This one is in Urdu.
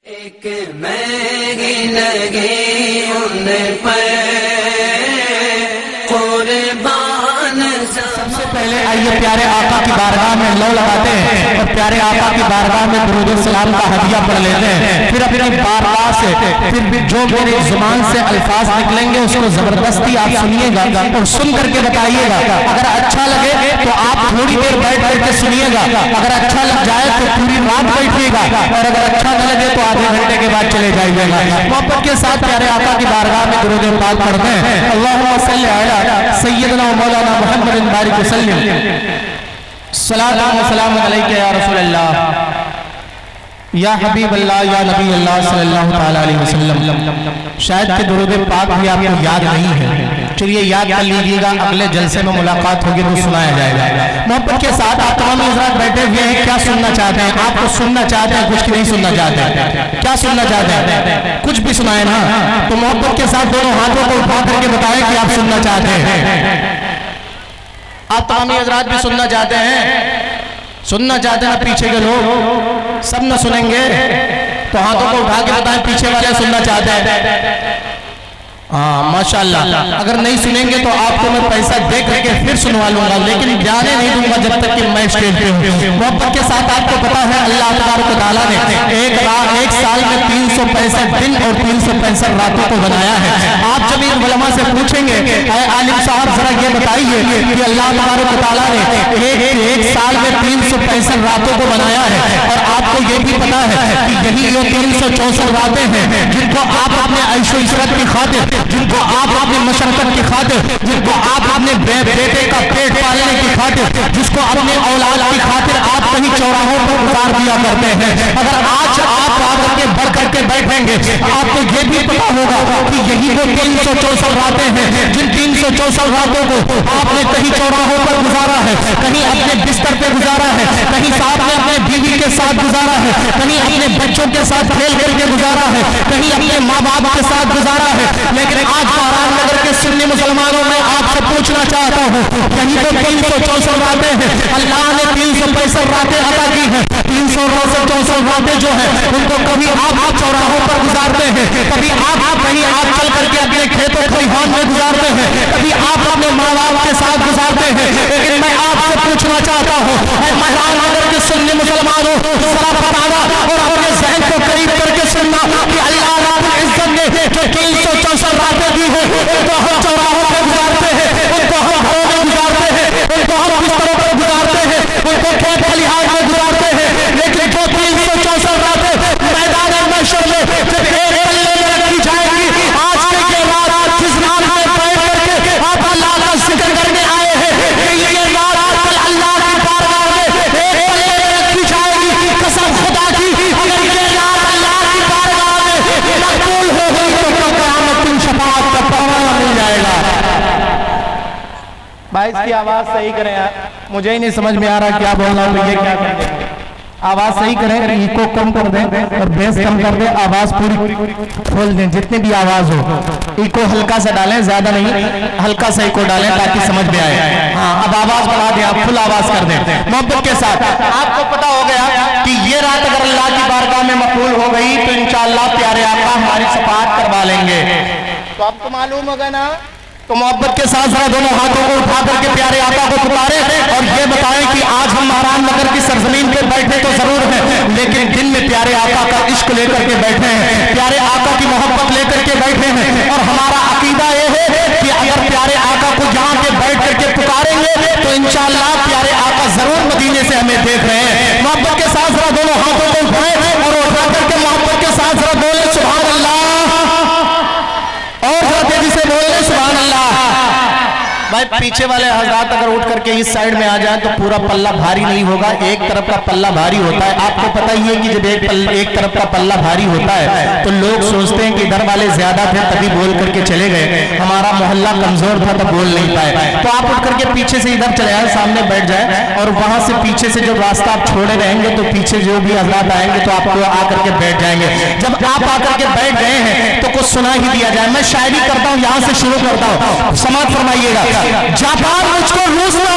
ایک میں ہی لگی ان پر قربان. سب سے پہلے آئیے پیارے آقا کی بارگاہ میں لو لگاتے ہیں اور پیارے آقا کی بارگاہ میں درود و سلام کا ہدیہ پڑھ لیتے ہیں. پھر اپنی بارگاہ سے پھر بھی جو میری زبان سے الفاظ نکلیں گے اس کو زبردستی آپ سنیے گا اور سن کر کے بتائیے گا. اگر اچھا لگے تو آپ تھوڑی دیر بیٹھ کر کے سنیے گا, اگر اچھا لگ جائے تو پوری رات بیٹھیے گا, اور اگر اچھا نہ لگے تو آدھے گھنٹے کے بعد چلے جائیے گا. محبت کے ساتھ پیارے آقا کی بارگاہ میں درود پاک پڑھتے ہیں. اللہم صلی علی سیدنا و مولانا محمد بارک وسلم. صلاۃ و سلام علیک یا رسول اللہ یا حبیب اللہ یا نبی اللہ صلی اللہ تعالی علیہ وسلم. شاید کہ درود پاک بھی آپ کو یاد نہیں ہے, چلیے یاد کر لیجیے گا, اگلے جلسے میں ملاقات ہوگی تو سنایا جائے گا. محبت کے ساتھ آپ تمام حضرات بیٹھے ہوئے ہیں, کیا سننا چاہتے ہیں؟ آپ کو سننا چاہتے ہیں کچھ نہیں سننا چاہتے ہیں؟ کیا سننا چاہتے ہیں؟ کچھ بھی سنائے نا. تو محبت کے ساتھ دونوں ہاتھوں کو اٹھا کر کے بتائیں کہ آپ سننا چاہتے ہیں. آپ تمام حضرات بھی سننا چاہتے ہیں؟ سننا چاہتے ہیں پیچھے کے لوگ سب نہ سنیں گے تو ہاتھوں کو اٹھا کے بتائیں پیچھے والے سننا چاہتے ہیں. ہاں ماشاءاللہ. اگر نہیں سنیں گے تو آپ کو میں پیسہ دے کر کے پھر سنوا لوں گا, لیکن جانے نہیں دوں گا جب تک کہ میں اسٹیج پہ ہوں. محبت کے ساتھ آپ کو پتا ہے اللہ تبارک و تعالیٰ نے ایک سال میں 365 دن اور 365 راتوں کو بنایا ہے. آپ جب ان علماء سے پوچھیں گے اے عالم صاحب ذرا یہ بتائیے کہ اللہ تبارک و تعالیٰ نے ایک سال میں 365 راتوں کو بنایا ہے, اور آپ کو یہ بھی پتا ہے کہ یہی جو 364 راتیں ہیں جن کو آپ اپنے عیش و عشرت کی خاطر, جن کو آپ اپنی مشقت کی خاطر, جن کو آپ اپنے بیٹے کا پیٹ پالنے کی خاطر, جس کو اپنے اولاد کی خاطر آپ کہیں چوراہوں پر گزار دیا کرتے ہیں, اگر آج آپ آگر کے بڑھ کر کے بیٹھیں گے آپ کو یہ بھی پتا ہوگا کہ یہی وہ 364 راتیں ہیں جن 364 راتوں کو آپ نے کہیں چوراہوں پر گزارا ہے, کہیں اپنے بستر پہ گزارا ہے, کہیں صاحب نے اپنے بیوی کے ساتھ گزارا ہے, کہیں اپنے بچوں کے ساتھ کھیل کر کے گزارا ہے, کہیں اپنے ماں باپ کے ساتھ گزارا ہے. لیکن آج مہران نگر کے سنی مسلمانوں میں آپ سے پوچھنا چاہتا ہوں, یہی تو 364 راتیں ہیں. اللہ نے 365 راتیں عطا کی ہیں. 364 راتیں جو ہیں ان کو کبھی آپ چوراہوں پر گزارتے ہیں, کبھی آپ کہیں آپ چل کر کے اپنے کھیتوں کھلیہان میں گزارتے ہیں, کبھی آپ اپنے ماں باپ کے ساتھ گزارتے ہیں. لیکن میں آپ سے پوچھنا چاہتا ہوں اے مہران نگر کے سنی مسلمانوں, ذرا بتانا اور اپنے ذہن کو قریب کر کے سننا کہ اللہ رب العزت نے جو 364 راتیں دی ہیں ان کو ہم چوراہوں پر گزارتے ہیں, ان کو ہم گھروں میں گزارتے ہیں, ان کو ہم بستروں پر گزارتے ہیں, ان کو کھیت کھلیہان میں گزارتے ہیں. لیکن جو 364 راتیں میدان محشر میں جب ایک پلے میں رکھی جائے گی, آج کے یہ رات جس رات میں بیٹھ کر کے آپ اللہ کا ذکر کرنے آئے ہیں, یہ رات کل اللہ کی بارگاہ میں ایک پلے میں رکھی جائے گی. قسم خدا کی اگر یہ رات اللہ کی بارگاہ میں مقبول ہو گئی تو قیامت کی شفاعت کا پروانہ مل جائے گا. بھائی اس کی آواز صحیح کریں یار, مجھے ہی نہیں سمجھ میں آ رہا کیا بولنا تو یہ کیا کریں. آواز صحیح کریں, ایکو کم کر دیں اور بیس کم کر دیں, آواز پوری کھول دیں جتنی بھی آواز ہو. ایکو ہلکا سا ڈالیں, زیادہ نہیں, ہلکا سا ایکو ڈالیں تاکہ سمجھ میں آئے. ہاں اب آواز بڑھا دیں, آپ فل آواز کر دیں. محبت کے ساتھ آپ کو پتا ہو گیا کہ یہ رات اگر اللہ کی بارگاہ میں مقبول ہو گئی تو انشاءاللہ پیارے آقا ہماری شفاعت کروا لیں گے. تو اب تو معلوم ہوگا نا. تو محبت کے ساتھ ذرا دونوں ہاتھوں کو اٹھا کر کے پیارے آقا کو پکاریں اور یہ بتائیں کہ آج ہم مہران نگر کی سرزمین پہ بیٹھے تو ضرور ہیں, لیکن دن میں پیارے آقا کا عشق لے کر کے بیٹھے ہیں, پیارے آقا کی محبت لے کر کے بیٹھے ہیں. اور ہمارا عقیدہ یہ ہے کہ اگر پیارے آقا کو یہاں کے بیٹھ کر کے پکاریں گے تو انشاءاللہ پیارے آقا ضرور مدینے سے ہمیں دیکھ رہے ہیں. محبت کے ساتھ ذرا دونوں ہاتھوں کو اٹھائیں اور اٹھا کر کے محبت کے ساتھ ذرا بولیں سبحان اللہ, اور ذرا تیزی سے بولیں سبحان اللہ. بھائی پیچھے والے حضرات اگر اٹھ کر کے اس سائیڈ میں آ جائیں تو پورا پلہ بھاری نہیں ہوگا, ایک طرف کا پلہ بھاری ہوتا ہے. آپ کو پتہ ہی ہے کہ جب ایک طرف کا پلہ بھاری ہوتا ہے تو لوگ سوچتے ہیں کہ ادھر والے زیادہ تھے تبھی بول کر کے چلے گئے, ہمارا محلہ کمزور تھا تو بول نہیں پائے. تو آپ اٹھ کر کے پیچھے سے ادھر چلے آئے, سامنے بیٹھ جائیں اور وہاں سے پیچھے سے جو راستہ آپ چھوڑے رہیں گے تو پیچھے جو بھی حضرات آئیں گے تو آپ کو آ کر کے بیٹھ جائیں گے. جب آپ آ کر کے بیٹھ گئے ہیں تو کچھ سنا ہی دیا جائے. میں شاعری کرتا ہوں, یہاں سے شروع کرتا ہوں, سماعت فرمائیے گا. جاپان مجھ کو روس نہ